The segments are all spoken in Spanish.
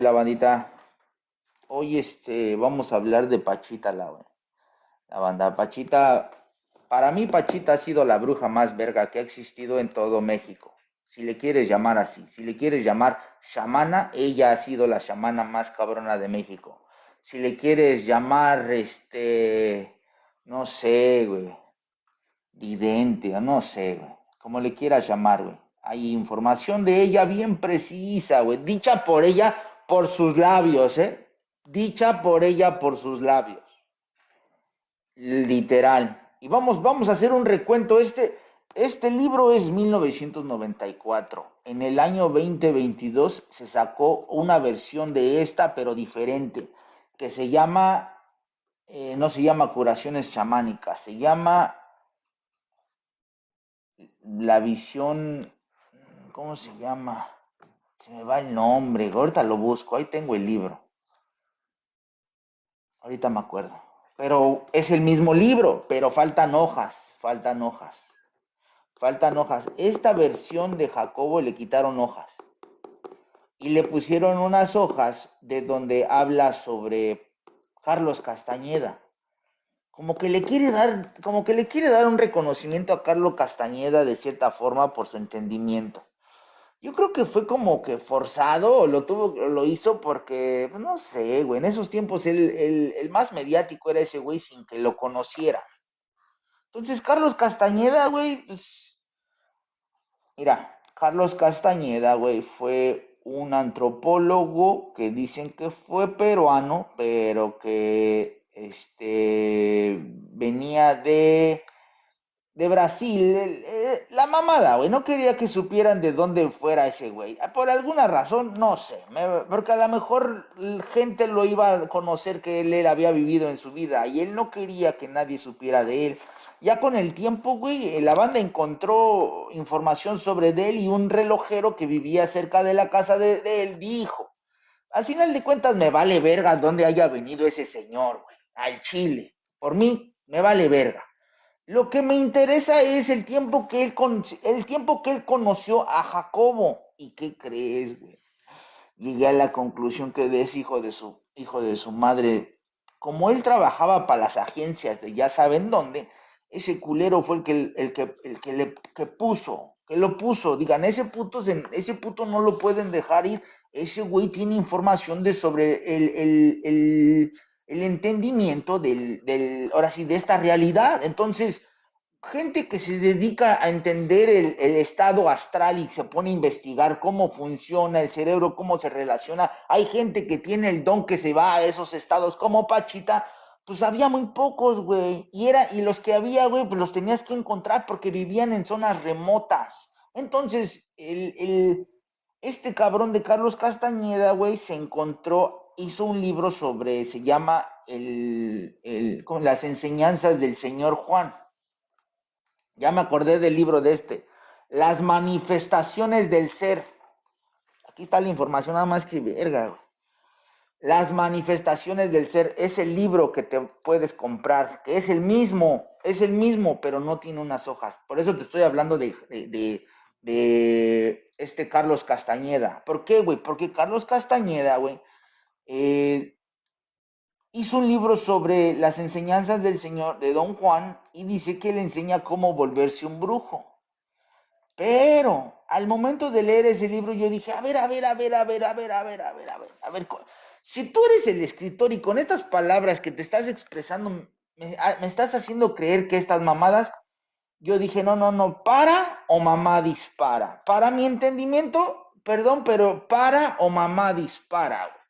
La bandita, hoy vamos a hablar de Pachita, la banda Pachita. Para mí Pachita ha sido la bruja más verga que ha existido en todo México. Si le quieres llamar así, si le quieres llamar chamana, ella ha sido la chamana más cabrona de México. Si le quieres llamar, no sé, güey, vidente, o no sé, güey, como le quieras llamar, güey. Hay información de ella bien precisa, güey, dicha por ella por sus labios, ¿eh? Dicha por ella por sus labios, literal. Y vamos a hacer un recuento. Este libro es 1994. En el año 2022 se sacó una versión de esta, pero diferente, que se llama, no se llama curaciones chamánicas, se llama la visión, ¿cómo se llama? Se me va el nombre, ahorita lo busco, ahí tengo el libro, ahorita me acuerdo. Pero es el mismo libro, pero faltan hojas. Esta versión de Jacobo le quitaron hojas y le pusieron unas hojas de donde habla sobre Carlos Castañeda. Como que le quiere dar un reconocimiento a Carlos Castañeda de cierta forma por su entendimiento. Yo creo que fue como que forzado, o lo hizo porque, pues, no sé, güey, en esos tiempos el más mediático era ese güey sin que lo conociera. Entonces, Carlos Castañeda, güey, pues, mira, Carlos Castañeda, güey, fue un antropólogo que dicen que fue peruano, pero que, venía de Brasil, la mamada, güey. No quería que supieran de dónde fuera ese güey. Por alguna razón, no sé. Porque a lo mejor gente lo iba a conocer que él había vivido en su vida y él no quería que nadie supiera de él. Ya con el tiempo, güey, la banda encontró información sobre de él y un relojero que vivía cerca de la casa de él dijo: al final de cuentas me vale verga dónde haya venido ese señor, güey. Al Chile. Por mí, me vale verga. Lo que me interesa es el tiempo que él conoció a Jacobo. ¿Y qué crees, güey? Llegué a la conclusión que es hijo de su madre. Como él trabajaba para las agencias de ya saben dónde, ese culero fue que lo puso. Digan, ese puto no lo pueden dejar ir. Ese güey tiene información sobre el entendimiento ahora sí, de esta realidad. Entonces, gente que se dedica a entender el estado astral y se pone a investigar cómo funciona el cerebro, cómo se relaciona. Hay gente que tiene el don que se va a esos estados como Pachita. Pues había muy pocos, güey. Y los que había, güey, pues los tenías que encontrar porque vivían en zonas remotas. Entonces, este cabrón de Carlos Castañeda, güey, hizo un libro se llama con las enseñanzas del señor Juan. Ya me acordé del libro de las manifestaciones del ser. Aquí está la información, nada más que verga, güey. Las manifestaciones del ser es el libro que te puedes comprar, que es el mismo, pero no tiene unas hojas. Por eso te estoy hablando de este Carlos Castañeda. ¿Por qué, güey? Porque Carlos Castañeda, güey, eh, hizo un libro sobre las enseñanzas del señor, de Don Juan, y dice que le enseña cómo volverse un brujo. Pero al momento de leer ese libro yo dije, a ver, a ver, a ver, a ver, a ver, a ver, a ver, a ver, a ver, si tú eres el escritor y con estas palabras que te estás expresando me estás haciendo creer que estas mamadas, yo dije, no, no, no, para o mamá dispara. Para mi entendimiento, perdón, pero para o mamá dispara, güey.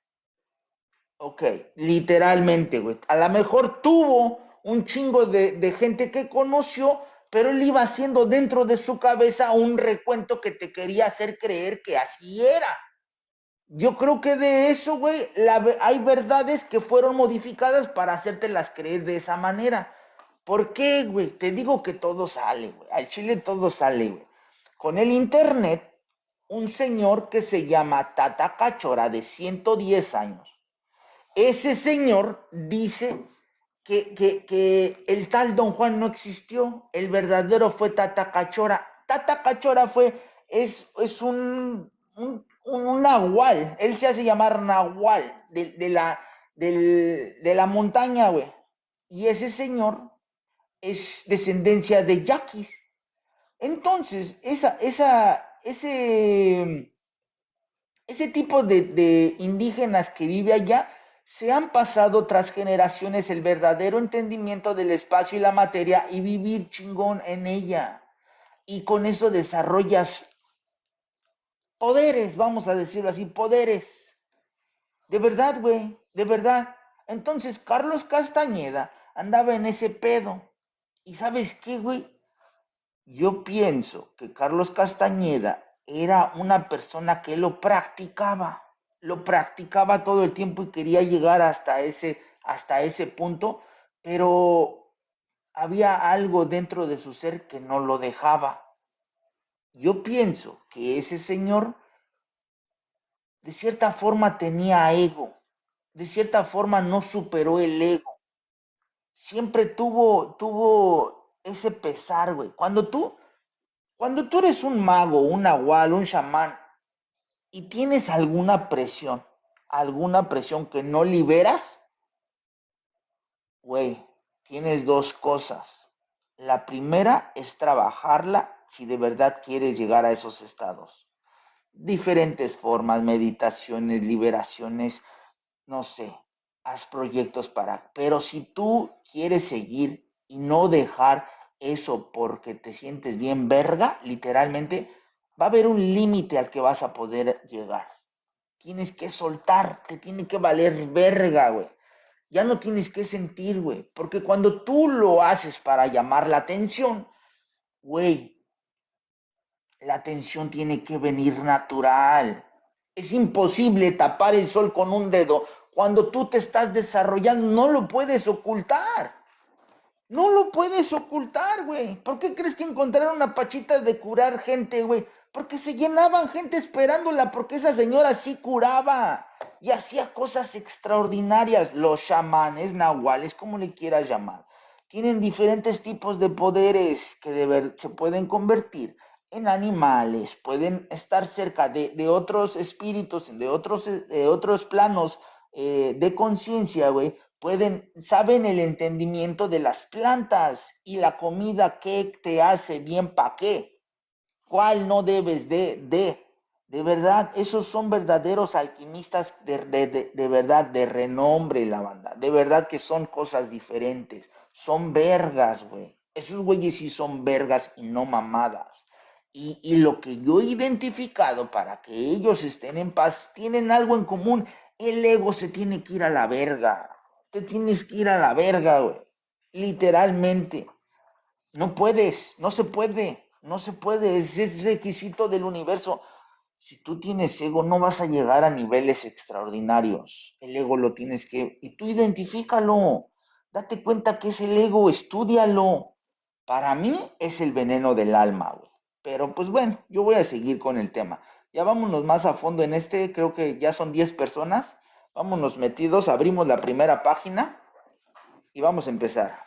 Ok, literalmente, güey. A lo mejor tuvo un chingo de gente que conoció, pero él iba haciendo dentro de su cabeza un recuento que te quería hacer creer que así era. Yo creo que de eso, güey, hay verdades que fueron modificadas para hacértelas creer de esa manera. ¿Por qué, güey? Te digo que todo sale, güey. Al chile todo sale, güey. Con el internet, un señor que se llama Tata Cachora, de 110 años, ese señor dice que el tal Don Juan no existió, el verdadero fue Tata Cachora. Tata Cachora es un un nahual. Él se hace llamar nahual de la montaña, güey. Y ese señor es descendencia de yaquis. Entonces, ese tipo de indígenas que vive allá se han pasado tras generaciones el verdadero entendimiento del espacio y la materia y vivir chingón en ella. Y con eso desarrollas poderes, vamos a decirlo así, poderes. De verdad, güey, de verdad. Entonces, Carlos Castañeda andaba en ese pedo. ¿Y sabes qué, güey? Yo pienso que Carlos Castañeda era una persona que lo practicaba todo el tiempo y quería llegar hasta ese punto, pero había algo dentro de su ser que no lo dejaba. Yo pienso que ese señor de cierta forma tenía ego, de cierta forma no superó el ego, siempre tuvo ese pesar, güey. Cuando tú eres un mago, un nahual, un chamán, y tienes alguna presión que no liberas, güey, tienes dos cosas. La primera es trabajarla si de verdad quieres llegar a esos estados. Diferentes formas, meditaciones, liberaciones, no sé, haz proyectos pero si tú quieres seguir y no dejar eso porque te sientes bien verga, literalmente, va a haber un límite al que vas a poder llegar. Tienes que soltar, te tiene que valer verga, güey. Ya no tienes que sentir, güey, porque cuando tú lo haces para llamar la atención, güey, la atención tiene que venir natural. Es imposible tapar el sol con un dedo. Cuando tú te estás desarrollando, no lo puedes ocultar. No lo puedes ocultar, güey. ¿Por qué crees que encontraron una pachita de curar gente, güey? Porque se llenaban gente esperándola, porque esa señora sí curaba y hacía cosas extraordinarias. Los chamanes, nahuales, como le quieras llamar, tienen diferentes tipos de poderes que se pueden convertir en animales, pueden estar cerca de otros espíritus, de otros planos de conciencia, güey, saben el entendimiento de las plantas y la comida que te hace bien para qué, cuál no debes de verdad, esos son verdaderos alquimistas de verdad, de renombre la banda, de verdad que son cosas diferentes, son vergas, güey, esos güeyes sí son vergas y no mamadas. Y lo que yo he identificado para que ellos estén en paz, tienen algo en común, el ego se tiene que ir a la verga, te tienes que ir a la verga, güey, literalmente. No puedes, no se puede, no se puede, es requisito del universo. Si tú tienes ego, no vas a llegar a niveles extraordinarios. El ego lo tienes que, y tú identifícalo, date cuenta que es el ego, estúdialo. Para mí es el veneno del alma, güey. Pero pues bueno, yo voy a seguir con el tema. Ya vámonos más a fondo en creo que ya son 10 personas. Vámonos metidos, abrimos la primera página y vamos a empezar.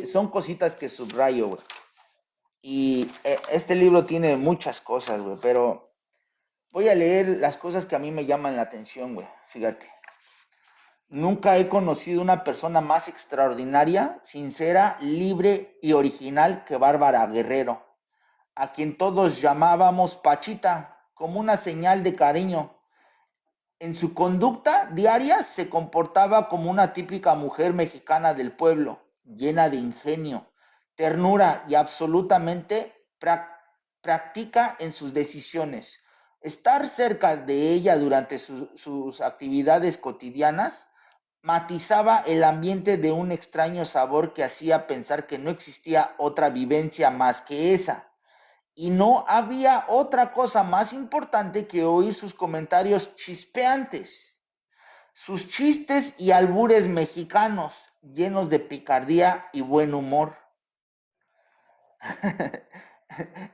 Son cositas que subrayo, güey. Y este libro tiene muchas cosas, güey, pero voy a leer las cosas que a mí me llaman la atención, güey. Fíjate. Nunca he conocido una persona más extraordinaria, sincera, libre y original que Bárbara Guerrero, a quien todos llamábamos Pachita, como una señal de cariño. En su conducta diaria se comportaba como una típica mujer mexicana del pueblo, llena de ingenio, ternura y absolutamente práctica en sus decisiones. Estar cerca de ella durante sus actividades cotidianas matizaba el ambiente de un extraño sabor que hacía pensar que no existía otra vivencia más que esa. Y no había otra cosa más importante que oír sus comentarios chispeantes, sus chistes y albures mexicanos, llenos de picardía y buen humor.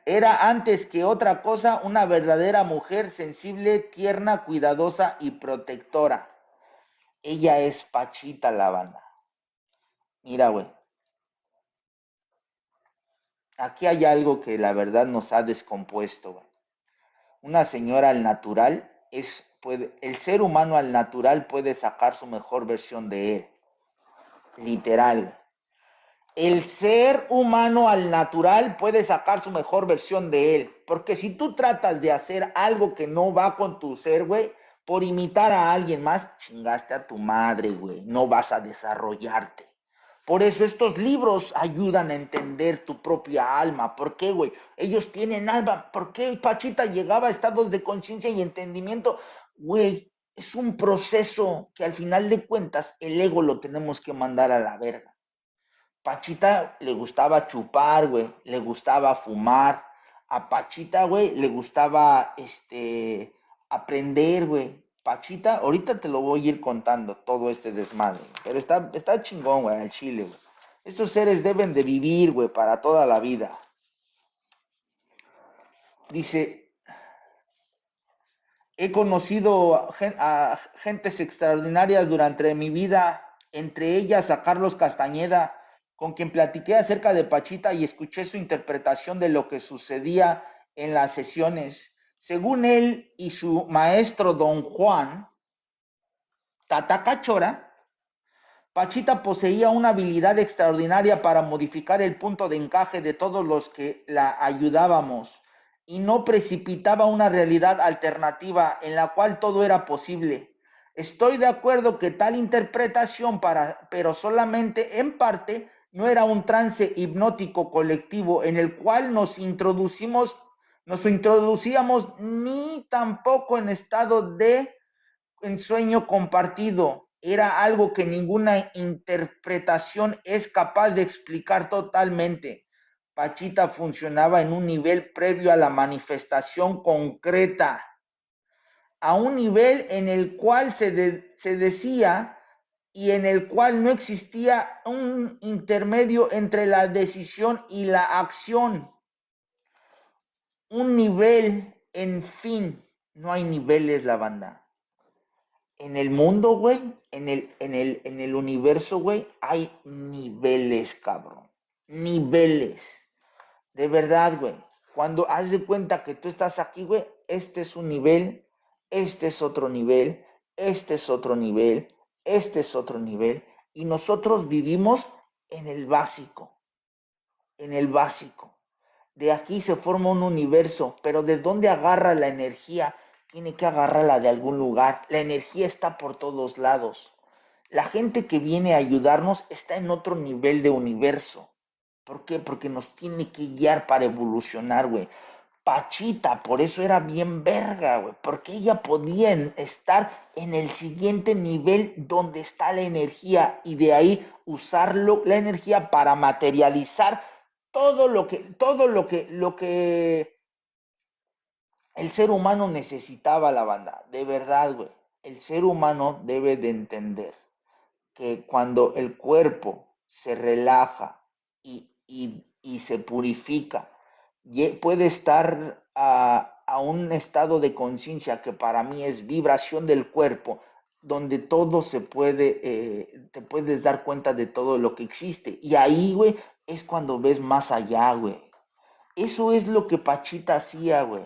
Era antes que otra cosa una verdadera mujer sensible, tierna, cuidadosa y protectora. Ella es Pachita la banda. Mira, güey, aquí hay algo que la verdad nos ha descompuesto, güey. una señora al natural el ser humano al natural puede sacar su mejor versión de él, literal. El ser humano al natural puede sacar su mejor versión de él, porque si tú tratas de hacer algo que no va con tu ser, güey, por imitar a alguien más, chingaste a tu madre, güey, no vas a desarrollarte. Por eso estos libros ayudan a entender tu propia alma. ¿Por qué, güey? Ellos tienen alma. ¿Por qué Pachita llegaba a estados de conciencia y entendimiento? Güey, es un proceso que al final de cuentas el ego lo tenemos que mandar a la verga. Pachita le gustaba chupar, güey, le gustaba fumar. A Pachita, güey, le gustaba, aprender, güey. Pachita, ahorita te lo voy a ir contando, todo este desmadre. Pero está chingón, güey, al chile, güey. Estos seres deben de vivir, güey, para toda la vida. Dice, he conocido a gentes extraordinarias durante mi vida, entre ellas a Carlos Castañeda, con quien platiqué acerca de Pachita y escuché su interpretación de lo que sucedía en las sesiones. Según él y su maestro Don Juan Tatacachora, Pachita poseía una habilidad extraordinaria para modificar el punto de encaje de todos los que la ayudábamos y no precipitaba una realidad alternativa en la cual todo era posible. Estoy de acuerdo que tal interpretación, pero solamente en parte, no era un trance hipnótico colectivo en el cual nos introducíamos ni tampoco en estado de ensueño compartido. Era algo que ninguna interpretación es capaz de explicar totalmente. Pachita funcionaba en un nivel previo a la manifestación concreta, a un nivel en el cual se decía y en el cual no existía un intermedio entre la decisión y la acción. Un nivel, en fin, no hay niveles, la banda. En el mundo, güey, en el universo, güey, hay niveles, cabrón. Niveles. De verdad, güey. Cuando haz de cuenta que tú estás aquí, güey, este es un nivel, este es otro nivel, este es otro nivel, este es otro nivel. Y nosotros vivimos en el básico, en el básico. De aquí se forma un universo, pero ¿de dónde agarra la energía? Tiene que agarrarla de algún lugar. La energía está por todos lados. La gente que viene a ayudarnos está en otro nivel de universo. ¿Por qué? Porque nos tiene que guiar para evolucionar, güey. Pachita, por eso era bien verga, güey, porque ella podía estar en el siguiente nivel donde está la energía y de ahí usarlo, la energía para materializar todo lo que el ser humano necesitaba, la banda, de verdad, güey. El ser humano debe de entender que cuando el cuerpo se relaja y se purifica, puede estar a un estado de conciencia que para mí es vibración del cuerpo, donde todo se puede, te puedes dar cuenta de todo lo que existe. Y ahí, güey, es cuando ves más allá, güey. Eso es lo que Pachita hacía, güey.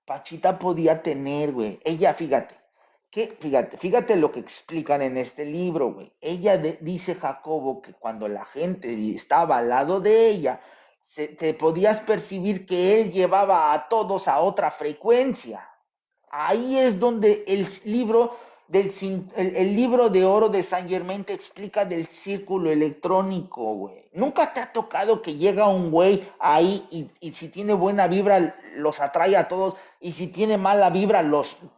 Pachita podía tener, güey. Ella, fíjate lo que explican en este libro, güey. Ella dice Jacobo que cuando la gente estaba al lado de ella, te podías percibir que él llevaba a todos a otra frecuencia. Ahí es donde el libro de oro de Saint Germain te explica del círculo electrónico, güey. ¿Nunca te ha tocado que llega un güey ahí y si tiene buena vibra los atrae a todos y si tiene mala vibra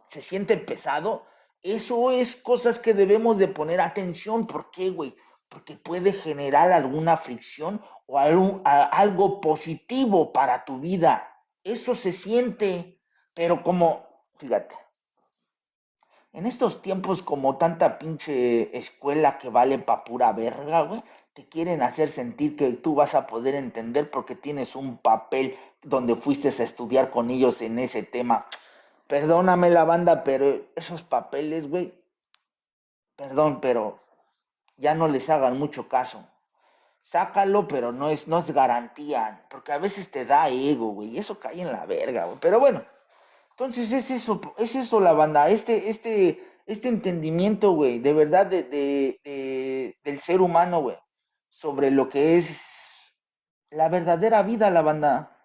se siente pesado? Eso es cosas que debemos de poner atención. ¿Por qué, güey? Porque puede generar alguna fricción o algo positivo para tu vida. Eso se siente, pero fíjate, en estos tiempos como tanta pinche escuela que vale pa' pura verga, güey, te quieren hacer sentir que tú vas a poder entender porque tienes un papel donde fuiste a estudiar con ellos en ese tema. Perdóname la banda, pero esos papeles, güey, perdón, pero ya no les hagan mucho caso. Sácalo, pero no es garantía, porque a veces te da ego, güey, y eso cae en la verga, güey. Pero bueno, Entonces es eso la banda, este entendimiento, güey, de verdad del ser humano, güey, sobre lo que es la verdadera vida, la banda.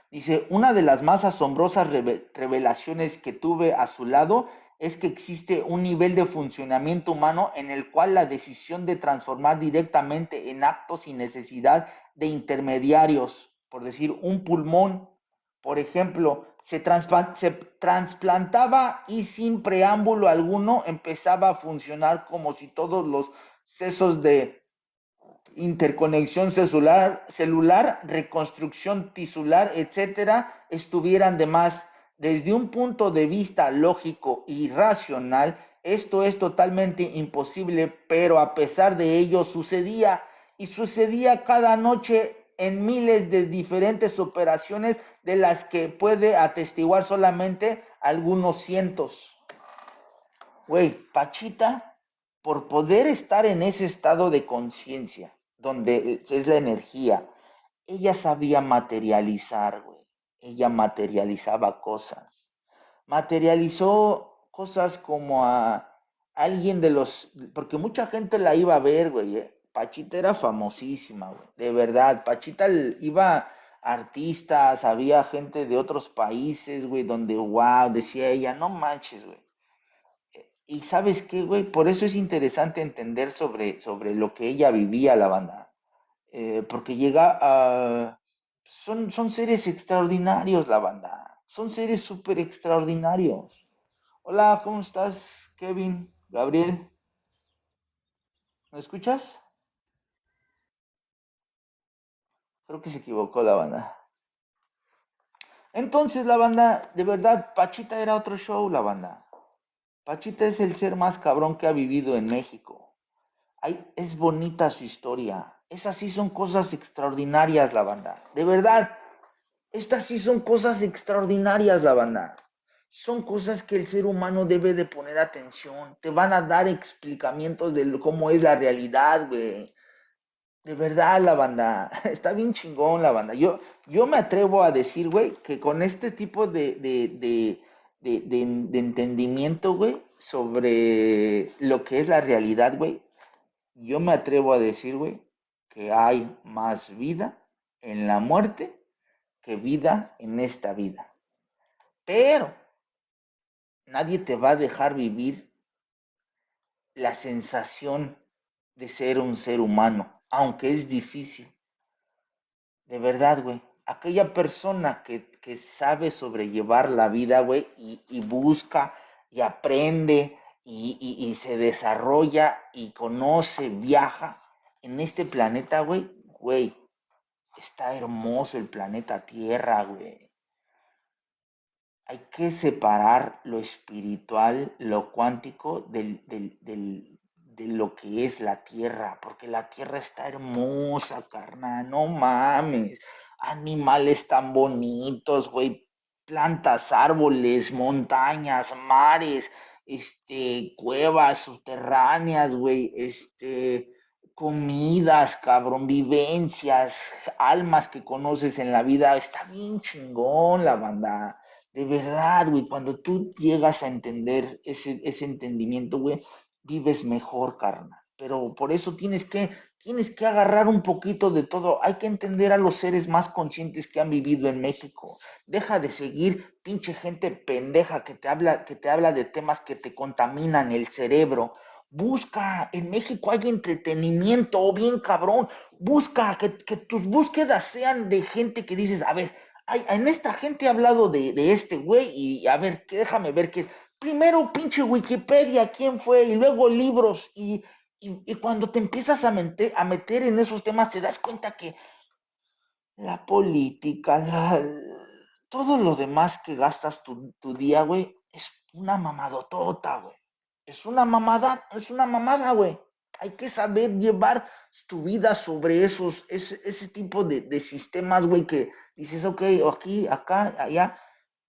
Dice, una de las más asombrosas revelaciones que tuve a su lado es que existe un nivel de funcionamiento humano en el cual la decisión de transformar directamente en actos sin necesidad de intermediarios, por decir, un pulmón, por ejemplo, se trasplantaba y sin preámbulo alguno empezaba a funcionar como si todos los sesos de interconexión celular, reconstrucción tisular, etcétera, estuvieran de más. Desde un punto de vista lógico y racional, esto es totalmente imposible, pero a pesar de ello sucedía y sucedía cada noche en miles de diferentes operaciones de las que puede atestiguar solamente algunos cientos. Güey, Pachita, por poder estar en ese estado de conciencia, donde es la energía, ella sabía materializar, güey. Ella materializaba cosas. Materializó cosas como a alguien de los, porque mucha gente la iba a ver, güey. Pachita era famosísima, güey. De verdad, Pachita iba a artistas, había gente de otros países, güey, donde, wow, decía ella, no manches, güey. Y sabes qué, güey, por eso es interesante entender sobre lo que ella vivía, la banda. Porque llega a... son seres extraordinarios, la banda. Son seres súper extraordinarios. Hola, ¿cómo estás, Kevin? Gabriel, ¿me escuchas? Creo que se equivocó la banda. Entonces, la banda, de verdad, Pachita era otro show, la banda. Pachita es el ser más cabrón que ha vivido en México. Ay, es bonita su historia. Esas sí son cosas extraordinarias, la banda. De verdad, estas sí son cosas extraordinarias, la banda. Son cosas que el ser humano debe de poner atención. Te van a dar explicamientos de cómo es la realidad, güey. De verdad, la banda. Está bien chingón la banda. Yo me atrevo a decir, güey, que con este tipo de entendimiento, güey, sobre lo que es la realidad, güey, yo me atrevo a decir, güey, que hay más vida en la muerte que vida en esta vida. Pero nadie te va a dejar vivir la sensación de ser un ser humano, aunque es difícil. De verdad, güey. Aquella persona que sabe sobrellevar la vida, güey, y busca y aprende y se desarrolla y conoce, viaja en este planeta, güey, está hermoso el planeta Tierra, güey. Hay que separar lo espiritual, lo cuántico de lo que es la tierra, porque la tierra está hermosa, carnal, no mames. Animales tan bonitos, güey, plantas, árboles, montañas, mares, cuevas subterráneas, güey, comidas, cabrón, vivencias, almas que conoces en la vida. Está bien chingón la banda. De verdad, güey, cuando tú llegas a entender ese entendimiento, güey, vives mejor, carnal. Pero por eso tienes que agarrar un poquito de todo. Hay que entender a los seres más conscientes que han vivido en México. Deja de seguir pinche gente pendeja que te habla de temas que te contaminan el cerebro. Busca, en México hay entretenimiento, bien cabrón. Busca, que tus búsquedas sean de gente que dices, a ver, en esta gente he hablado de este güey y a ver, déjame ver qué es. Primero pinche Wikipedia, quién fue, y luego libros, y cuando te empiezas a meter en esos temas te das cuenta que la política, todo lo demás que gastas tu día, güey, es una mamadotota, güey. Es una mamada, güey. Hay que saber llevar tu vida sobre ese tipo de sistemas, güey, que dices, ok, aquí, acá, allá.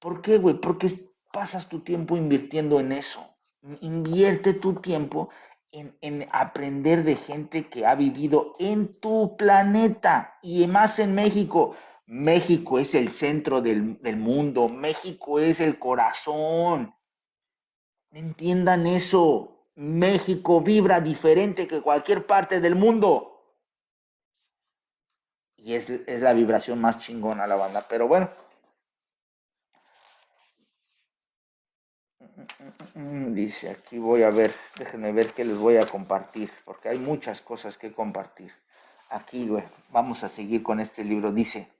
¿Por qué, güey? Porque pasas tu tiempo invirtiendo en eso. Invierte tu tiempo en aprender de gente que ha vivido en tu planeta y más en México. México es el centro del mundo, México es el corazón. Entiendan eso. México vibra diferente que cualquier parte del mundo. Y es la vibración más chingona la banda. Pero bueno, dice, aquí voy a ver, déjenme ver qué les voy a compartir, porque hay muchas cosas que compartir. Aquí, güey, vamos a seguir con este libro. Dice,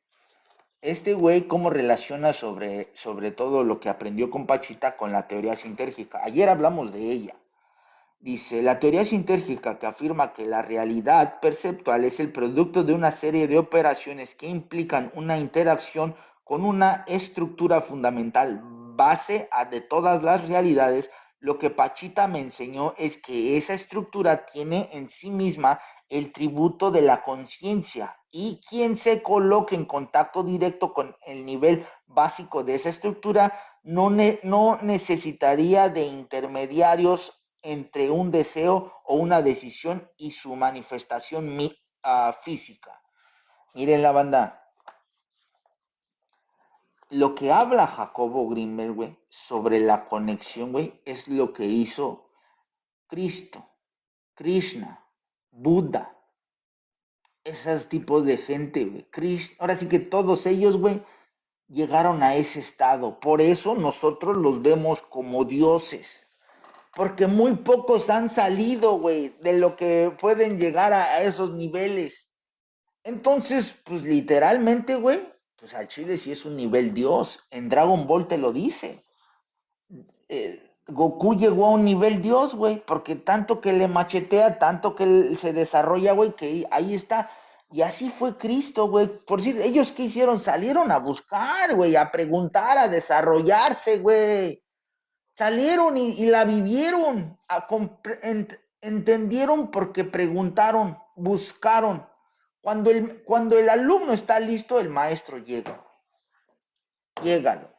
este güey, ¿cómo relaciona sobre todo lo que aprendió con Pachita con la teoría sintérgica? Ayer hablamos de ella. Dice, la teoría sintérgica que afirma que la realidad perceptual es el producto de una serie de operaciones que implican una interacción con una estructura fundamental, base de todas las realidades. Lo que Pachita me enseñó es que esa estructura tiene en sí misma el tributo de la conciencia y quien se coloque en contacto directo con el nivel básico de esa estructura no necesitaría de intermediarios entre un deseo o una decisión y su manifestación física. Miren la banda, lo que habla Jacobo Grimberg, güey, sobre la conexión, güey, es lo que hizo Cristo, Krishna, Buda, esos tipos de gente, güey. Ahora sí que todos ellos, güey, llegaron a ese estado. Por eso nosotros los vemos como dioses. Porque muy pocos han salido, güey, de lo que pueden llegar a esos niveles. Entonces, pues literalmente, güey, pues al Chile sí es un nivel Dios. En Dragon Ball te lo dice. Goku llegó a un nivel Dios, güey, porque tanto que le machetea, tanto que se desarrolla, güey, que ahí está. Y así fue Cristo, güey. Por decir, ellos qué hicieron, salieron a buscar, güey, a preguntar, a desarrollarse, güey. Salieron y la vivieron, entendieron porque preguntaron, buscaron. Cuando el alumno está listo, el maestro llega. Llégalo.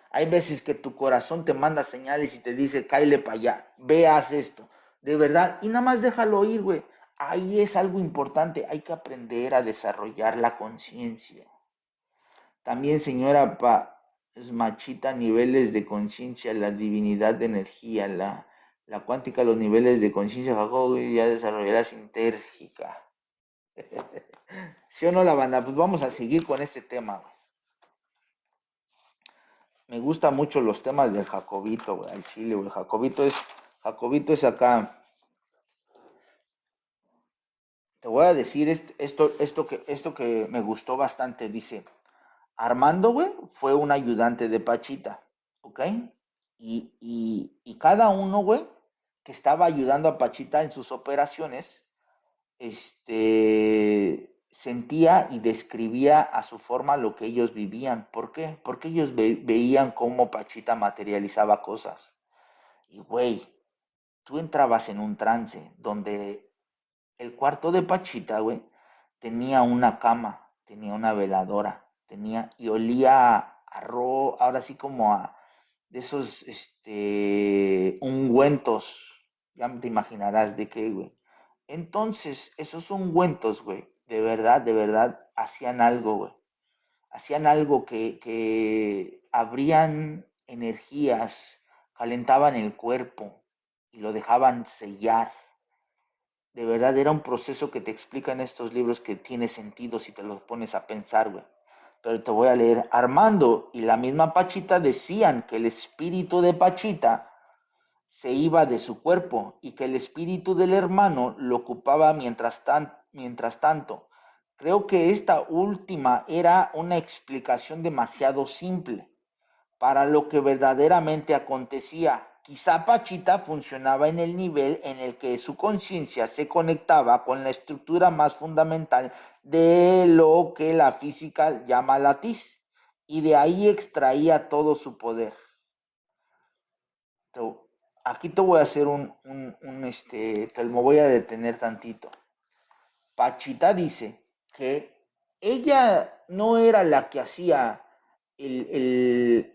Hay veces que tu corazón te manda señales y te dice, cáile para allá, veas esto, de verdad, y nada más déjalo ir, güey. Ahí es algo importante, hay que aprender a desarrollar la conciencia. También, señora Machita, niveles de conciencia, la divinidad de energía, la cuántica, los niveles de conciencia, Jacobo ya desarrolló la sintérgica. ¿Sí o no, la banda? Pues vamos a seguir con este tema, güey. Me gustan mucho los temas del Jacobito, güey, al chile, güey. Jacobito es acá. Te voy a decir esto que me gustó bastante. Dice, Armando, güey, fue un ayudante de Pachita, ¿ok? Y cada uno, güey, que estaba ayudando a Pachita en sus operaciones, sentía y describía a su forma lo que ellos vivían. ¿Por qué? Porque ellos veían cómo Pachita materializaba cosas. Y, güey, tú entrabas en un trance donde el cuarto de Pachita, güey, tenía una cama, tenía una veladora, y olía a ahora sí como a de esos, ungüentos, ya te imaginarás de qué, güey. Entonces, esos ungüentos, güey, de verdad, hacían algo que abrían energías, calentaban el cuerpo y lo dejaban sellar. De verdad era un proceso que te explican estos libros que tiene sentido si te los pones a pensar, güey. Pero te voy a leer. Armando y la misma Pachita decían que el espíritu de Pachita se iba de su cuerpo y que el espíritu del hermano lo ocupaba mientras tanto. Creo que esta última era una explicación demasiado simple para lo que verdaderamente acontecía. Quizá Pachita funcionaba en el nivel en el que su conciencia se conectaba con la estructura más fundamental de lo que la física llama latiz, y de ahí extraía todo su poder. Aquí te voy a hacer te me voy a detener tantito. Pachita dice que ella no era la que hacía el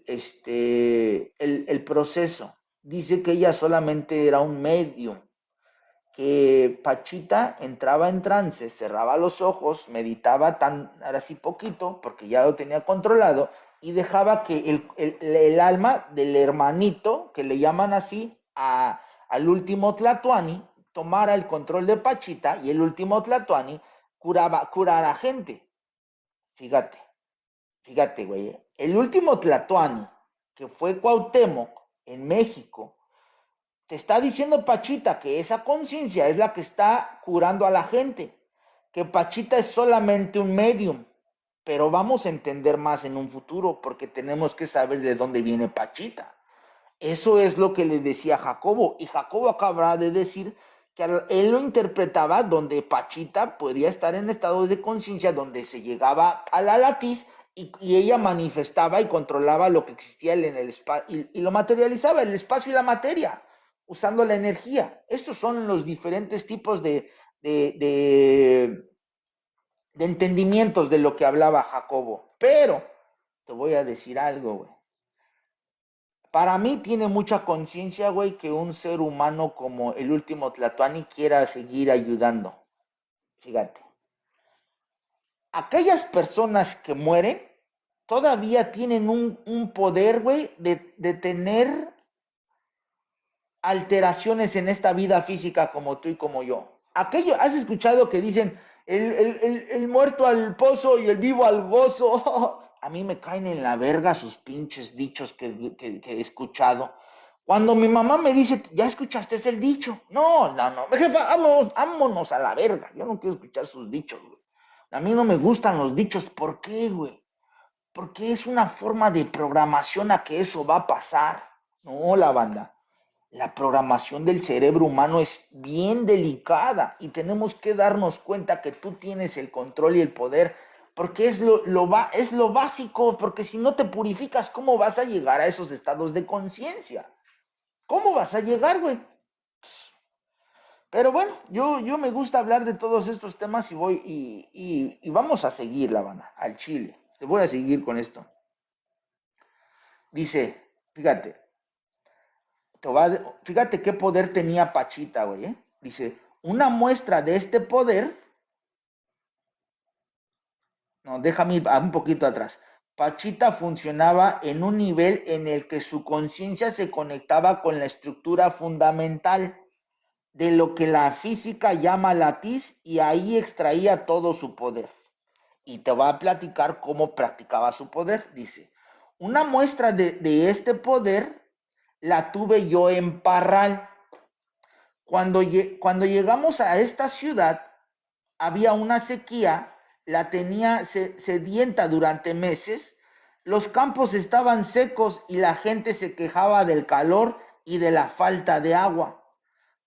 proceso. Dice que ella solamente era un medium, que Pachita entraba en trance, cerraba los ojos, meditaba ahora sí poquito, porque ya lo tenía controlado, y dejaba que el alma del hermanito, que le llaman así, al último Tlatoani, tomara el control de Pachita, y el último Tlatoani curara a gente. Fíjate, fíjate, güey. El último Tlatoani, que fue Cuauhtémoc, en México, te está diciendo Pachita que esa conciencia es la que está curando a la gente, que Pachita es solamente un medium, pero vamos a entender más en un futuro porque tenemos que saber de dónde viene Pachita. Eso es lo que le decía Jacobo, y Jacobo acaba de decir que él lo interpretaba donde Pachita podía estar en estados de conciencia donde se llegaba a la latiz y ella manifestaba y controlaba lo que existía en el espacio y lo materializaba, el espacio y la materia, usando la energía. Estos son los diferentes tipos de, de, de entendimientos de lo que hablaba Jacobo. Pero te voy a decir algo, güey. Para mí tiene mucha conciencia, güey, que un ser humano como el último Tlatoani quiera seguir ayudando. Fíjate. Aquellas personas que mueren todavía tienen un poder, güey, de tener alteraciones en esta vida física como tú y como yo. ¿Has escuchado que dicen el muerto al pozo y el vivo al gozo? A mí me caen en la verga sus pinches dichos que he escuchado. Cuando mi mamá me dice, ¿ya escuchaste ese dicho? No, jefa, vámonos a la verga. Yo no quiero escuchar sus dichos, güey. A mí no me gustan los dichos. ¿Por qué, güey? Porque es una forma de programación a que eso va a pasar. No, la banda. La programación del cerebro humano es bien delicada y tenemos que darnos cuenta que tú tienes el control y el poder porque es lo básico, porque si no te purificas, ¿cómo vas a llegar a esos estados de conciencia? ¿Cómo vas a llegar, güey? Pero bueno, yo me gusta hablar de todos estos temas y voy y vamos a seguir la banda, al chile. Te voy a seguir con esto. Dice, fíjate, fíjate qué poder tenía Pachita, güey, ¿eh? Dice, una muestra de este poder, no, déjame ir un poquito atrás. Pachita funcionaba en un nivel en el que su conciencia se conectaba con la estructura fundamental de lo que la física llama latiz y ahí extraía todo su poder. Y te va a platicar cómo practicaba su poder. Dice, una muestra de este poder la tuve yo en Parral. Cuando llegamos a esta ciudad, había una sequía, la tenía sedienta durante meses, los campos estaban secos y la gente se quejaba del calor y de la falta de agua.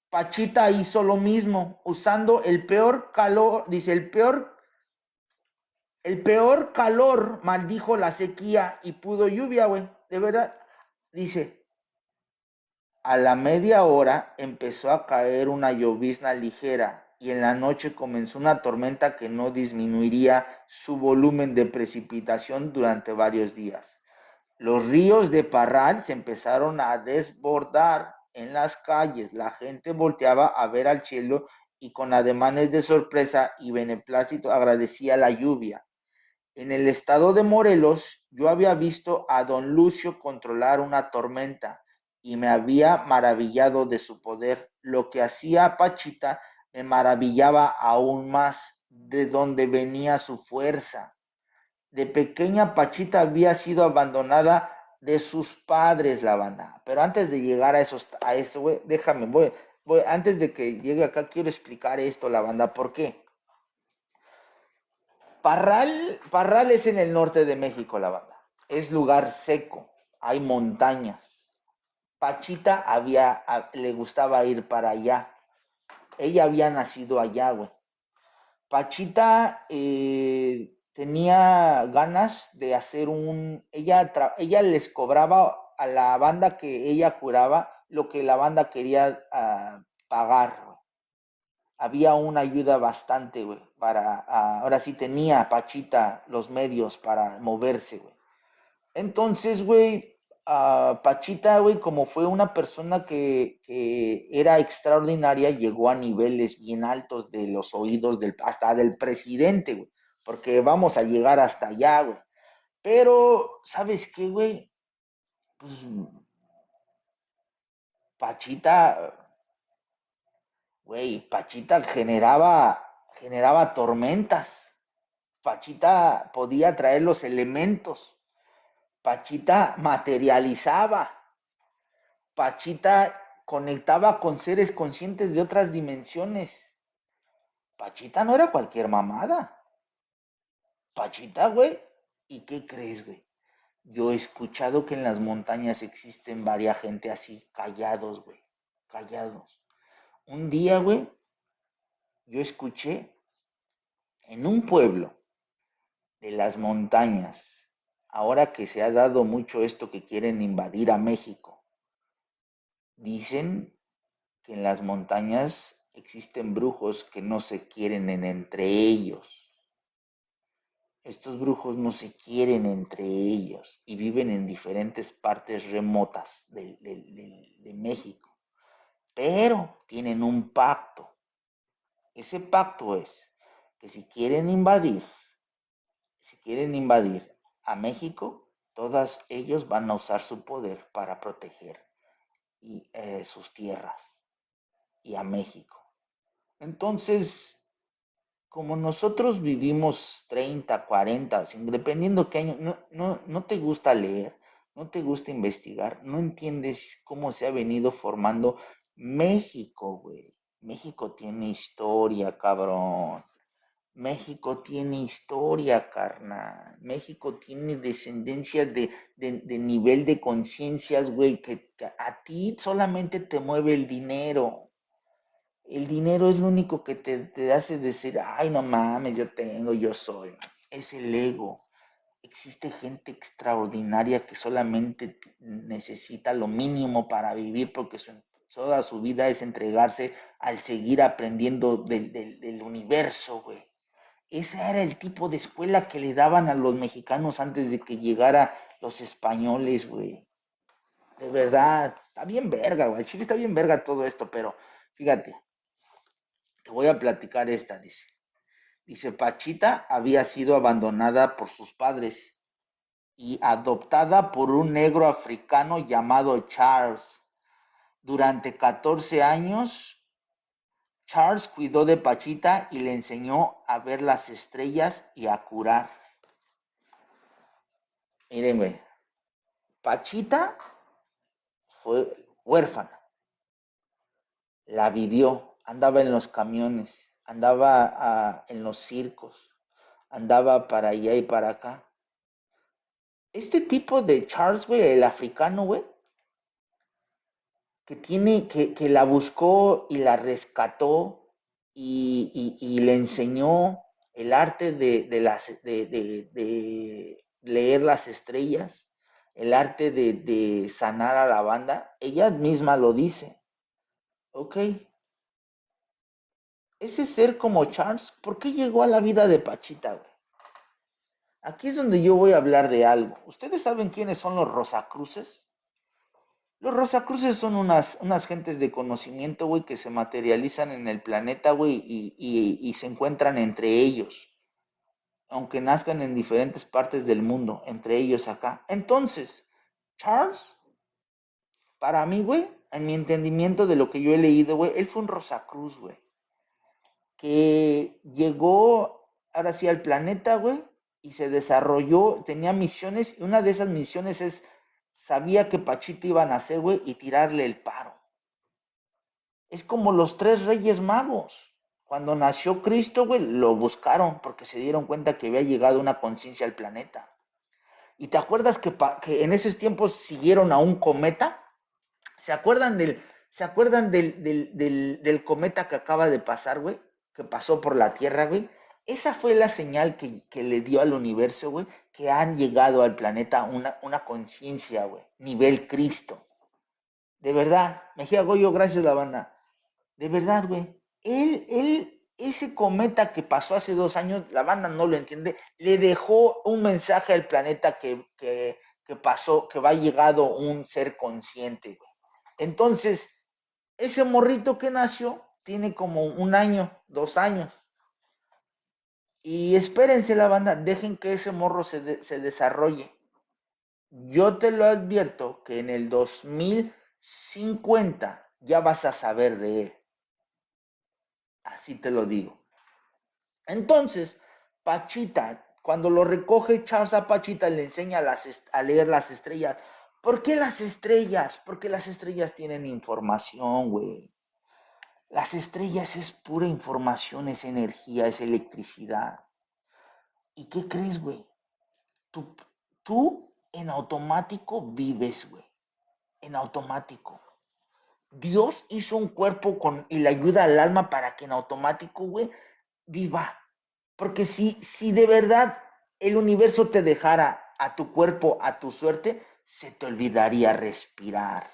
Pachita hizo lo mismo, usando el peor calor, dice, el peor calor maldijo la sequía y pudo lluvia, güey, de verdad. Dice, a la media hora empezó a caer una llovizna ligera y en la noche comenzó una tormenta que no disminuiría su volumen de precipitación durante varios días. Los ríos de Parral se empezaron a desbordar en las calles. La gente volteaba a ver al cielo y con ademanes de sorpresa y beneplácito agradecía la lluvia. En el estado de Morelos, yo había visto a don Lucio controlar una tormenta y me había maravillado de su poder. Lo que hacía Pachita me maravillaba aún más de dónde venía su fuerza. De pequeña Pachita había sido abandonada de sus padres, la banda. Pero antes de llegar a eso, güey, déjame, antes de que llegue acá, quiero explicar esto, la banda. ¿Por qué? Parral es en el norte de México, la banda. Es lugar seco, hay montañas. Pachita le gustaba ir para allá. Ella había nacido allá, güey. Pachita tenía ganas de hacer ella les cobraba a la banda que ella curaba lo que la banda quería pagar, güey. Había una ayuda bastante, güey, ahora sí tenía Pachita los medios para moverse, güey. Entonces, güey, Pachita, güey, como fue una persona que era extraordinaria, llegó a niveles bien altos de los oídos hasta del presidente, güey, porque vamos a llegar hasta allá, güey. Pero, ¿sabes qué, güey? Pues Pachita, güey, Pachita generaba tormentas. Pachita podía traer los elementos. Pachita materializaba. Pachita conectaba con seres conscientes de otras dimensiones. Pachita no era cualquier mamada. Pachita, güey. ¿Y qué crees, güey? Yo he escuchado que en las montañas existen varias gente así, callados, güey. Callados. Un día, güey, yo escuché en un pueblo de las montañas, ahora que se ha dado mucho esto que quieren invadir a México, dicen que en las montañas existen brujos que no se quieren entre ellos. Estos brujos no se quieren entre ellos y viven en diferentes partes remotas de México, pero tienen un pacto. Ese pacto es que si quieren invadir a México, todos ellos van a usar su poder para proteger sus tierras y a México. Entonces, como nosotros vivimos 30, 40, dependiendo qué año, no te gusta leer, no te gusta investigar, no entiendes cómo se ha venido formando México, güey. México tiene historia, cabrón. México tiene historia, carnal. México tiene descendencia de nivel de conciencias, güey, que a ti solamente te mueve el dinero. El dinero es lo único que te hace decir, ay, no mames, yo soy. Es el ego. Existe gente extraordinaria que solamente necesita lo mínimo para vivir porque toda su vida es entregarse al seguir aprendiendo del universo, güey. Ese era el tipo de escuela que le daban a los mexicanos antes de que llegara los españoles, güey. De verdad, está bien verga, güey. Chile está bien verga todo esto, pero fíjate, te voy a platicar esta, dice. Dice, Pachita había sido abandonada por sus padres y adoptada por un negro africano llamado Charles. Durante 14 años, Charles cuidó de Pachita y le enseñó a ver las estrellas y a curar. Miren, güey, Pachita fue huérfana, la vivió, andaba en los camiones, andaba en los circos, andaba para allá y para acá. Este tipo de Charles, güey, el africano, güey, que la buscó y la rescató y le enseñó el arte de leer las estrellas, el arte de sanar a la banda, ella misma lo dice. Ok, ese ser como Charles, ¿por qué llegó a la vida de Pachita, güey? Aquí es donde yo voy a hablar de algo. ¿Ustedes saben quiénes son los Rosacruces? Los Rosacruces son unas gentes de conocimiento, güey, que se materializan en el planeta, güey, y se encuentran entre ellos, aunque nazcan en diferentes partes del mundo, entre ellos acá. Entonces, Charles, para mí, güey, en mi entendimiento de lo que yo he leído, güey, él fue un Rosacruz, güey, que llegó ahora sí al planeta, güey, y se desarrolló, tenía misiones, y una de esas misiones sabía que Pachita iba a nacer, güey, y tirarle el paro. Es como los tres reyes magos. Cuando nació Cristo, güey, lo buscaron porque se dieron cuenta que había llegado una conciencia al planeta. ¿Y te acuerdas que en esos tiempos siguieron a un cometa? ¿Se acuerdan del cometa que acaba de pasar, güey? Que pasó por la Tierra, güey. Esa fue la señal que le dio al universo, güey, que han llegado al planeta una conciencia, güey, nivel Cristo. De verdad, Mejía Goyo, gracias a la banda. De verdad, güey. Ese cometa que pasó hace 2 años, la banda no lo entiende, le dejó un mensaje al planeta que pasó, que va llegado un ser consciente, güey. Entonces, ese morrito que nació tiene como 1 año, 2 años. Y espérense la banda, dejen que ese morro se desarrolle. Yo te lo advierto que en el 2050 ya vas a saber de él. Así te lo digo. Entonces, Pachita, cuando lo recoge Charles a Pachita, le enseña a leer las estrellas. ¿Por qué las estrellas? Porque las estrellas tienen información, güey. Las estrellas es pura información, es energía, es electricidad. ¿Y qué crees, güey? Tú, tú en automático vives, güey. En automático. Dios hizo un cuerpo y le ayuda al alma para que en automático, güey, viva. Porque si de verdad el universo te dejara a tu cuerpo, a tu suerte, se te olvidaría respirar.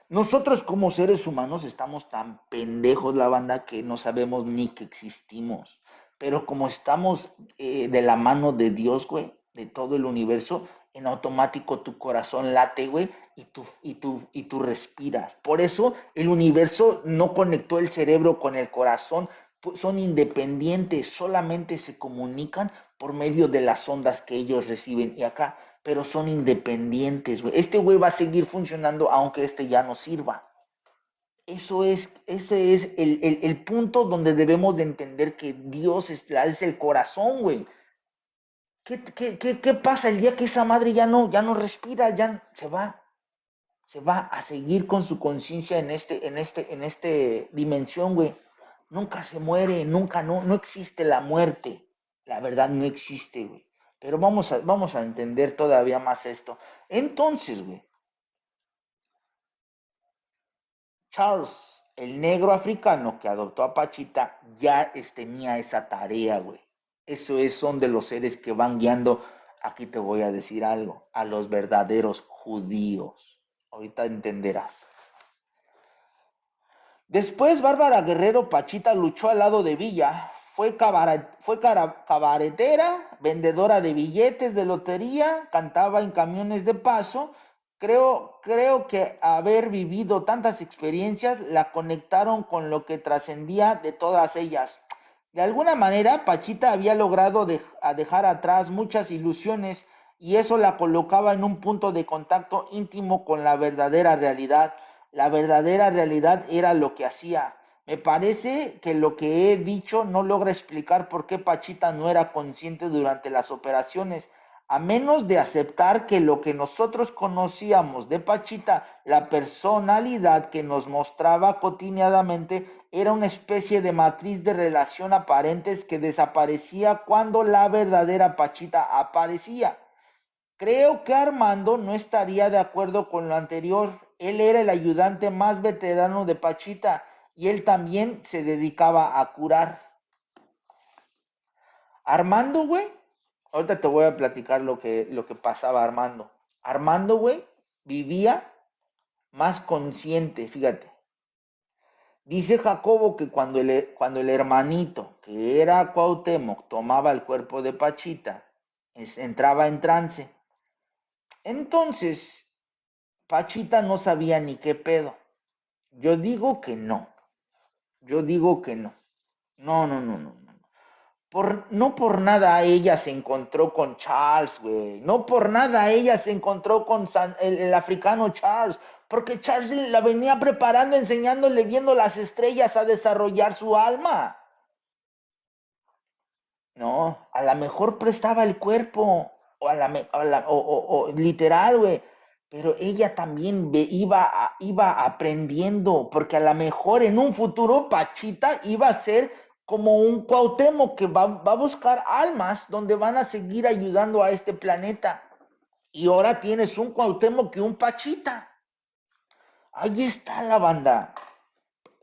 Nosotros como seres humanos estamos tan pendejos, la banda, que no sabemos ni que existimos. Pero como estamos de la mano de Dios, güey, de todo el universo, en automático tu corazón late, güey, y tú respiras. Por eso el universo no conectó el cerebro con el corazón, son independientes, solamente se comunican por medio de las ondas que ellos reciben. Y acá, pero son independientes, güey. Este güey va a seguir funcionando aunque este ya no sirva. Ese es el punto donde debemos de entender que Dios es el corazón, güey. ¿Qué pasa el día que esa madre ya no respira, ya se va a seguir con su conciencia en este dimensión, güey? Nunca se muere, nunca, no existe la muerte. La verdad no existe, güey. Pero vamos a entender todavía más esto. Entonces, güey, Charles, el negro africano que adoptó a Pachita, ya tenía esa tarea, güey. Son de los seres que van guiando, aquí te voy a decir algo, a los verdaderos judíos. Ahorita entenderás. Después, Bárbara Guerrero Pachita luchó al lado de Villa. Cabaretera, vendedora de billetes de lotería, cantaba en camiones de paso. Creo que haber vivido tantas experiencias la conectaron con lo que trascendía de todas ellas. De alguna manera, Pachita había logrado dejar atrás muchas ilusiones y eso la colocaba en un punto de contacto íntimo con la verdadera realidad. La verdadera realidad era lo que hacía. Me parece que lo que he dicho no logra explicar por qué Pachita no era consciente durante las operaciones, a menos de aceptar que lo que nosotros conocíamos de Pachita, la personalidad que nos mostraba cotidianamente, era una especie de matriz de relación aparentes que desaparecía cuando la verdadera Pachita aparecía. Creo que Armando no estaría de acuerdo con lo anterior. Él era el ayudante más veterano de Pachita y él también se dedicaba a curar. Armando, güey, ahorita te voy a platicar lo que pasaba a Armando. Armando, güey, vivía más consciente, fíjate. Dice Jacobo que cuando el hermanito, que era Cuauhtémoc, tomaba el cuerpo de Pachita, entraba en trance. Entonces, Pachita no sabía ni qué pedo. Yo digo que no. Yo digo que no. No, no, no, no, no. No por nada ella se encontró con Charles, güey. No por nada ella se encontró con el africano Charles. Porque Charles la venía preparando, enseñándole, viendo las estrellas a desarrollar su alma. No, a lo mejor prestaba el cuerpo, o literal, güey, pero ella también iba aprendiendo, porque a lo mejor en un futuro Pachita iba a ser como un Cuauhtémoc que va a buscar almas donde van a seguir ayudando a este planeta. Y ahora tienes un Cuauhtémoc que un Pachita. Ahí está la banda.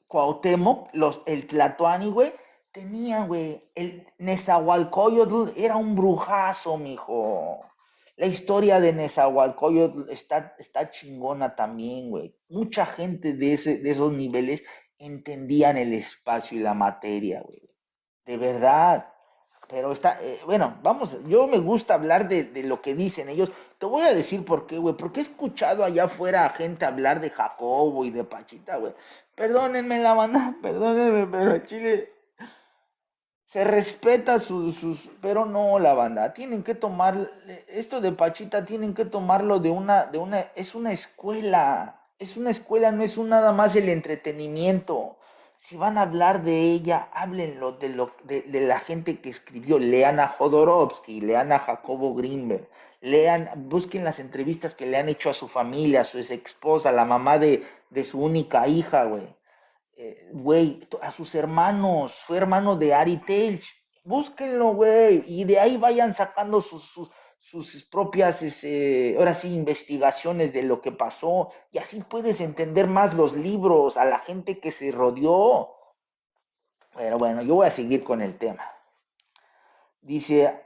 Cuauhtémoc, el Tlatoani, güey, tenía, güey, el Nezahualcóyotl era un brujazo, mijo. La historia de Nezahualcóyotl está chingona también, güey. Mucha gente de esos niveles entendían el espacio y la materia, güey. De verdad. Pero está, bueno, vamos, yo me gusta hablar de lo que dicen ellos. Te voy a decir por qué, güey, porque he escuchado allá afuera a gente hablar de Jacobo y de Pachita, güey. Perdónenme la banda, perdónenme, pero en Chile se respeta pero no la banda. Tienen que tomar, esto de Pachita tienen que tomarlo es una escuela, no es un nada más el entretenimiento. Si van a hablar de ella, háblenlo de la gente que escribió. Lean a Jodorowsky, lean a Jacobo Greenberg, busquen las entrevistas que le han hecho a su familia, a su ex esposa, la mamá de su única hija, güey. Güey, a sus hermanos, fue hermano de Ari Telch, búsquenlo, güey, y de ahí vayan sacando sus propias, ahora sí, investigaciones de lo que pasó, y así puedes entender más los libros, a la gente que se rodeó. Pero bueno, yo voy a seguir con el tema. Dice,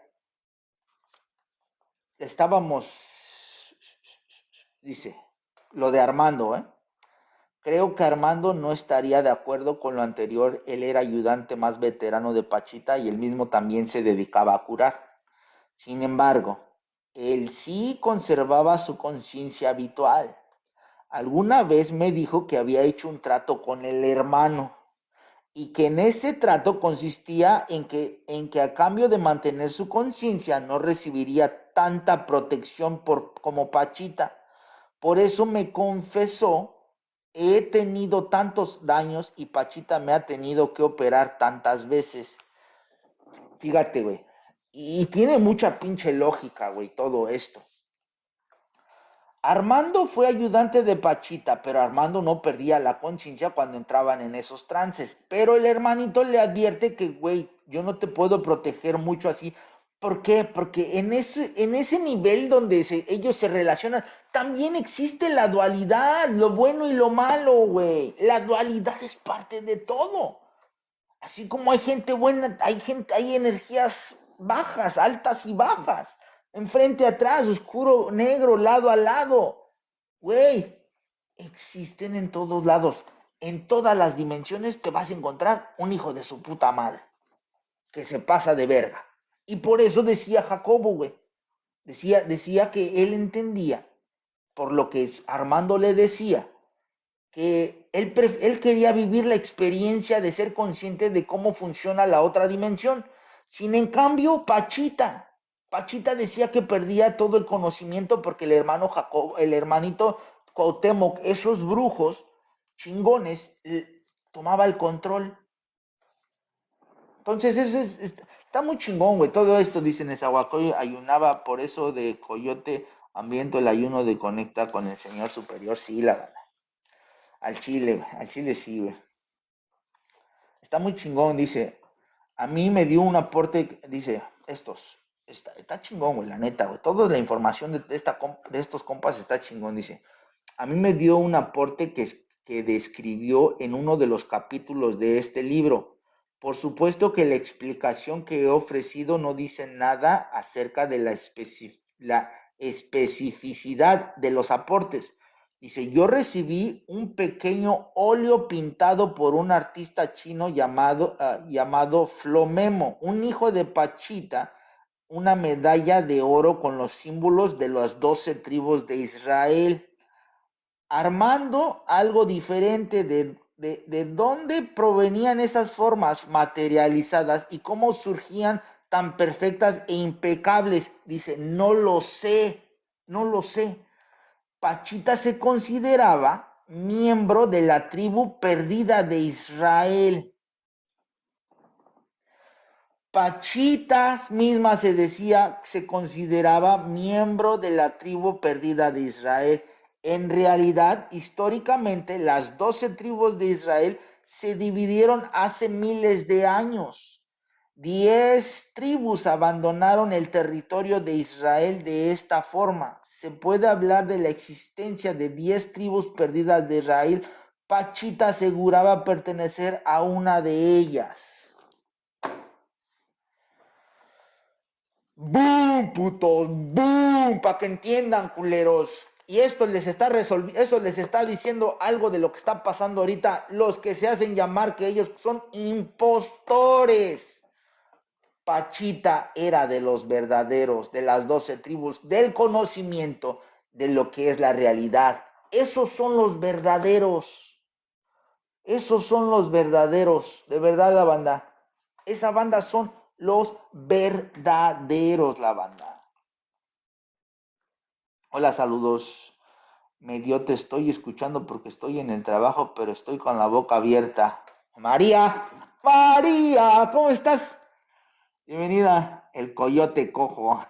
estábamos, dice, lo de Armando, ¿eh? Creo que Armando no estaría de acuerdo con lo anterior. Él era ayudante más veterano de Pachita y él mismo también se dedicaba a curar. Sin embargo, él sí conservaba su conciencia habitual. Alguna vez me dijo que había hecho un trato con el hermano y que en ese trato consistía en que a cambio de mantener su conciencia no recibiría tanta protección como Pachita. Por eso me confesó, he tenido tantos daños y Pachita me ha tenido que operar tantas veces. Fíjate, güey. Y tiene mucha pinche lógica, güey, todo esto. Armando fue ayudante de Pachita, pero Armando no perdía la conciencia cuando entraban en esos trances. Pero el hermanito le advierte que, güey, yo no te puedo proteger mucho así. ¿Por qué? Porque en ese nivel donde ellos se relacionan, también existe la dualidad, lo bueno y lo malo, güey. La dualidad es parte de todo. Así como hay gente buena, hay energías bajas, altas y bajas. Enfrente, atrás, oscuro, negro, lado a lado. Güey, existen en todos lados. En todas las dimensiones te vas a encontrar un hijo de su puta madre que se pasa de verga. Y por eso decía Jacobo, güey. Decía que él entendía, por lo que Armando le decía, que él quería vivir la experiencia de ser consciente de cómo funciona la otra dimensión. Sin en cambio, Pachita decía que perdía todo el conocimiento porque el hermano Jacob, el hermanito Cuauhtémoc, esos brujos chingones, tomaba el control. Entonces, está muy chingón, güey. Todo esto, dicen, Nezahualcóyotl ayunaba, por eso de Coyote hambriento el ayuno de conecta con el Señor Superior. Sí, la verdad. Al Chile sí, güey. Está muy chingón, dice. A mí me dio un aporte, dice, está chingón, güey, la neta, güey. Toda la información de estos compas está chingón, dice. A mí me dio un aporte que describió en uno de los capítulos de este libro. Por supuesto que la explicación que he ofrecido no dice nada acerca de la especificidad de los aportes. Dice, yo recibí un pequeño óleo pintado por un artista chino llamado Flomemo, un hijo de Pachita, una medalla de oro con los símbolos de las 12 tribus de Israel, armando algo diferente de dónde provenían esas formas materializadas y cómo surgían tan perfectas e impecables. Dice, no lo sé, no lo sé. Pachita se consideraba miembro de la tribu perdida de Israel. Pachita misma se consideraba miembro de la tribu perdida de Israel. En realidad, históricamente, las 12 tribus de Israel se dividieron hace miles de años. 10 tribus abandonaron el territorio de Israel de esta forma. Se puede hablar de la existencia de 10 tribus perdidas de Israel. Pachita aseguraba pertenecer a una de ellas. ¡Boom, putos! ¡Boom! Para que entiendan, culeros. Y esto eso les está diciendo algo de lo que está pasando ahorita. Los que se hacen llamar que ellos son impostores. Pachita era de los verdaderos, de las 12 tribus, del conocimiento de lo que es la realidad. Esos son los verdaderos. Esos son los verdaderos. De verdad, la banda. Esa banda son los verdaderos, la banda. Hola, saludos. Medio te estoy escuchando porque estoy en el trabajo, pero estoy con la boca abierta. María, María, ¿cómo estás? Bienvenida, el coyote cojo.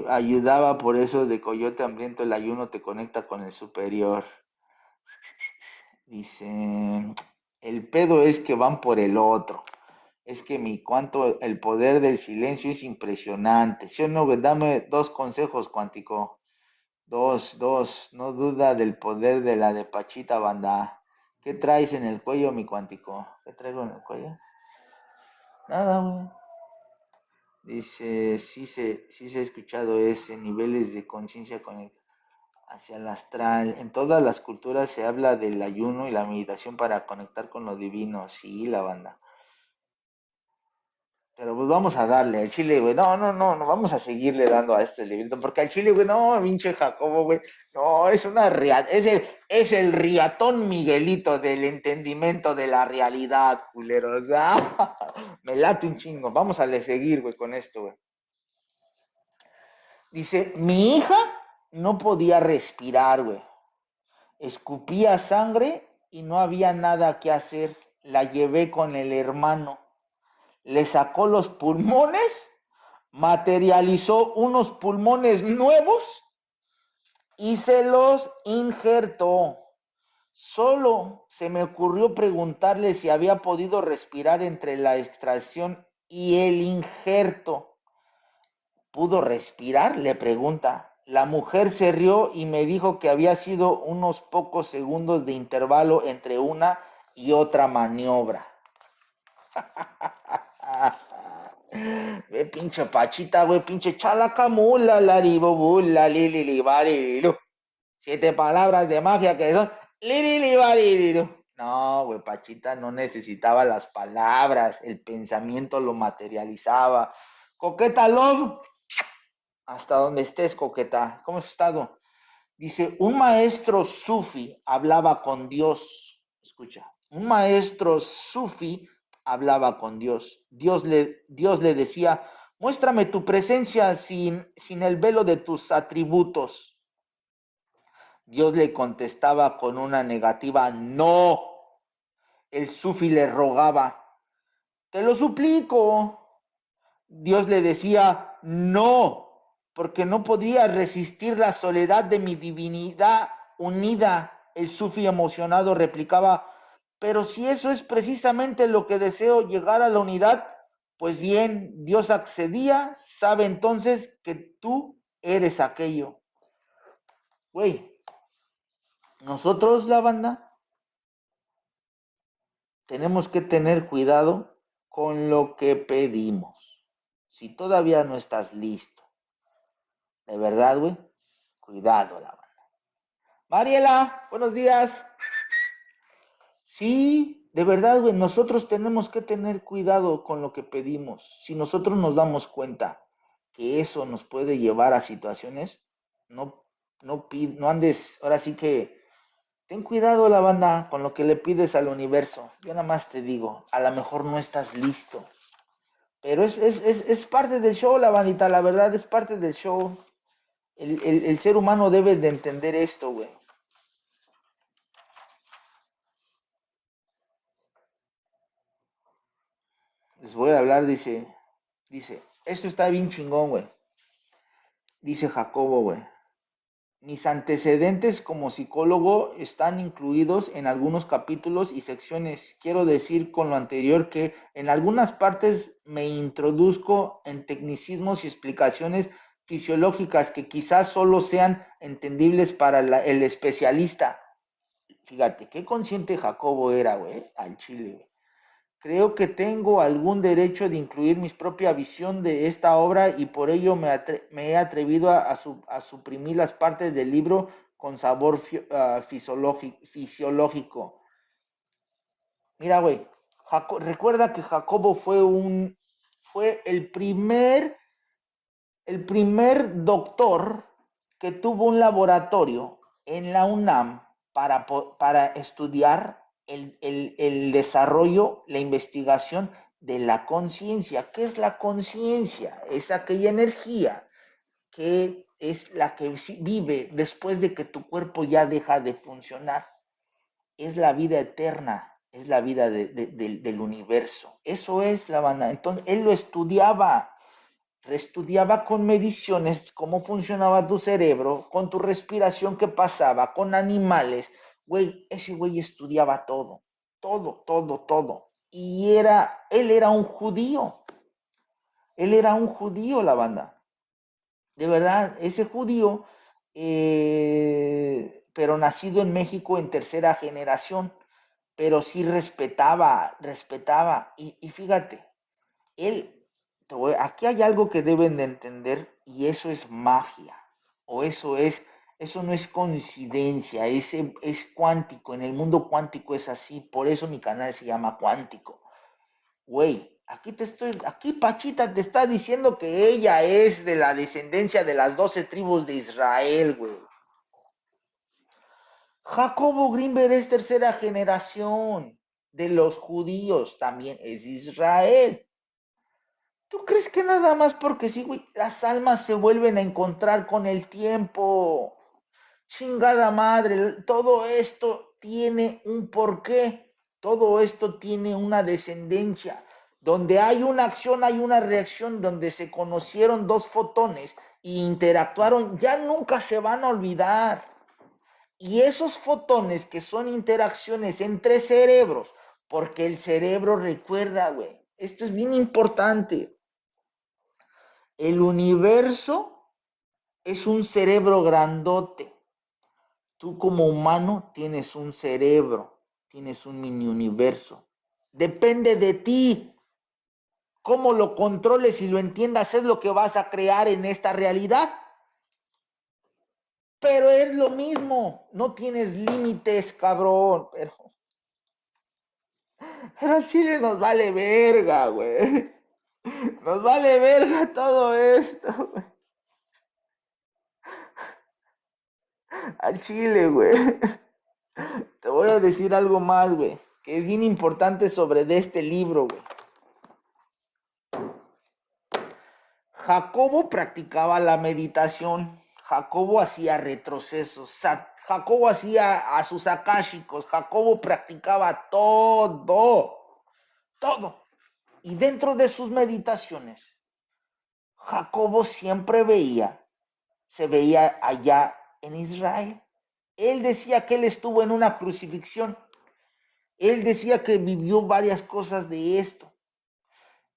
Ayudaba por eso de coyote hambriento, el ayuno te conecta con el superior. Dice, el pedo es que van por el otro. Es que el poder del silencio es impresionante. ¿Sí o no? Dame dos consejos, cuántico. Dos. No duda del poder de la de Pachita, banda. ¿Qué traes en el cuello, mi cuántico? ¿Qué traigo en el cuello? Nada, güey. Dice, sí se ha escuchado ese, niveles de conciencia hacia el astral. En todas las culturas se habla del ayuno y la meditación para conectar con lo divino. Sí, la banda. Pero pues vamos a darle al chile, güey. No, vamos a seguirle dando a este librito. Porque al chile, güey, no, pinche Jacobo, güey. No, es el riatón Miguelito del entendimiento de la realidad, culeros. Ah, me late un chingo. Vamos a le seguir, güey, con esto, güey. Dice, mi hija no podía respirar, güey. Escupía sangre y no había nada que hacer. La llevé con el hermano. Le sacó los pulmones, materializó unos pulmones nuevos y se los injertó. Solo se me ocurrió preguntarle si había podido respirar entre la extracción y el injerto. ¿Pudo respirar?, le pregunta. La mujer se rió y me dijo que había sido unos pocos segundos de intervalo entre una y otra maniobra. Ve pinche Pachita, güey, pinche chalacamula, laribobula, lililibarilu. 7 palabras de magia que son lililibarilu. No, güey, Pachita no necesitaba las palabras, el pensamiento lo materializaba. Coqueta Love, hasta donde estés, Coqueta, ¿cómo has estado? Dice, un maestro sufi hablaba con Dios. Escucha, un maestro sufi hablaba con Dios. Dios le decía, muéstrame tu presencia sin el velo de tus atributos. Dios le contestaba con una negativa, no. El sufi le rogaba, te lo suplico. Dios le decía, no, porque no podía resistir la soledad de mi divinidad unida. El sufi emocionado replicaba, pero si eso es precisamente lo que deseo, llegar a la unidad, pues bien, Dios accedía, sabe entonces que tú eres aquello. Güey, nosotros, la banda, tenemos que tener cuidado con lo que pedimos. Si todavía no estás listo, de verdad, güey, cuidado, la banda. Mariela, buenos días. Sí, de verdad, güey, nosotros tenemos que tener cuidado con lo que pedimos. Si nosotros nos damos cuenta que eso nos puede llevar a situaciones, no, no andes, ahora sí que ten cuidado, la banda, con lo que le pides al universo. Yo nada más te digo, a lo mejor no estás listo, pero es parte del show, la bandita, la verdad es parte del show. El ser humano debe de entender esto, güey. Les voy a hablar, dice, esto está bien chingón, güey. Dice Jacobo, güey. Mis antecedentes como psicólogo están incluidos en algunos capítulos y secciones. Quiero decir con lo anterior que en algunas partes me introduzco en tecnicismos y explicaciones fisiológicas que quizás solo sean entendibles para el especialista. Fíjate, qué consciente Jacobo era, güey, al chile, güey. Creo que tengo algún derecho de incluir mi propia visión de esta obra y por ello me he atrevido a suprimir las partes del libro con sabor fisiológico. Mira, güey, Recuerda que Jacobo fue el primer doctor que tuvo un laboratorio en la UNAM para estudiar el desarrollo, la investigación de la conciencia. ¿Qué es la conciencia? Es aquella energía que es la que vive después de que tu cuerpo ya deja de funcionar. Es la vida eterna, es la vida del universo. Eso es la banda. Entonces, él lo reestudiaba con mediciones cómo funcionaba tu cerebro, con tu respiración que pasaba, con animales. Güey, ese güey estudiaba todo, todo, todo, todo. Y él era un judío. Él era un judío, la banda. De verdad, ese judío, pero nacido en México en tercera generación, pero sí respetaba. Y fíjate, él, aquí hay algo que deben de entender y eso es magia, o eso no es coincidencia, es cuántico, en el mundo cuántico es así, por eso mi canal se llama Cuántico. Güey, aquí Pachita te está diciendo que ella es de la descendencia de las 12 tribus de Israel, güey. Jacobo Greenberg es tercera generación de los judíos, también es Israel. ¿Tú crees que nada más porque sí, güey, las almas se vuelven a encontrar con el tiempo? Chingada madre, todo esto tiene un porqué, todo esto tiene una descendencia. Donde hay una acción, hay una reacción, donde se conocieron dos fotones e interactuaron, ya nunca se van a olvidar. Y esos fotones que son interacciones entre cerebros, porque el cerebro recuerda, güey, esto es bien importante. El universo es un cerebro grandote. Tú como humano tienes un cerebro, tienes un mini universo. Depende de ti. Cómo lo controles y lo entiendas es lo que vas a crear en esta realidad. Pero es lo mismo. No tienes límites, cabrón. Pero al Chile nos vale verga, güey. Nos vale verga todo esto, güey. Al Chile, güey. Te voy a decir algo más, güey, que es bien importante sobre de este libro, güey. Jacobo practicaba la meditación, Jacobo hacía retrocesos, Jacobo hacía a sus akáshicos, Jacobo practicaba todo. Y dentro de sus meditaciones, Jacobo siempre se veía allá en Israel. Él decía que él estuvo en una crucifixión. Él decía que vivió varias cosas de esto.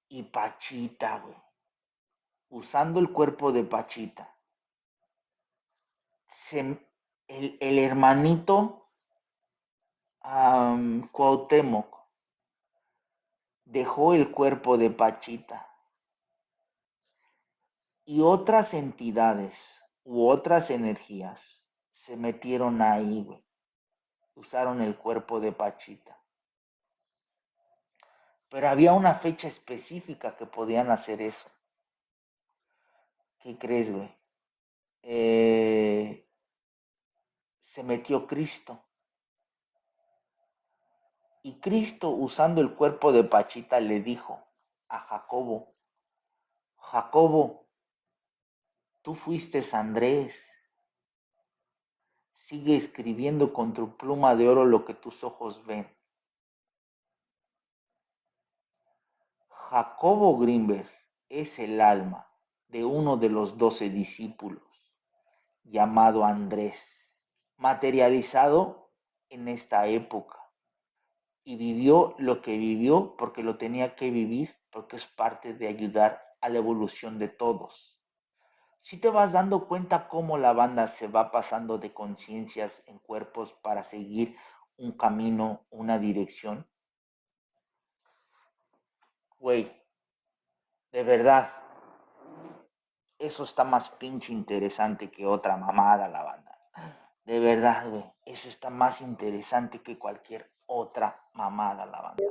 Y Pachita, güey, usando el cuerpo de Pachita, el hermanito Cuauhtémoc dejó el cuerpo de Pachita y otras entidades u otras energías se metieron ahí, güey. Usaron el cuerpo de Pachita. Pero había una fecha específica que podían hacer eso. ¿Qué crees, güey? Se metió Cristo. Y Cristo, usando el cuerpo de Pachita, le dijo a Jacobo, Jacobo, tú fuiste Andrés, sigue escribiendo con tu pluma de oro lo que tus ojos ven. Jacobo Greenberg es el alma de uno de los 12 discípulos, llamado Andrés, materializado en esta época. Y vivió lo que vivió porque lo tenía que vivir, porque es parte de ayudar a la evolución de todos. Si te vas dando cuenta cómo la banda se va pasando de conciencias en cuerpos para seguir un camino, una dirección. Güey, de verdad, eso está más pinche interesante que otra mamada, la banda. De verdad, güey, eso está más interesante que cualquier otra mamada, la banda.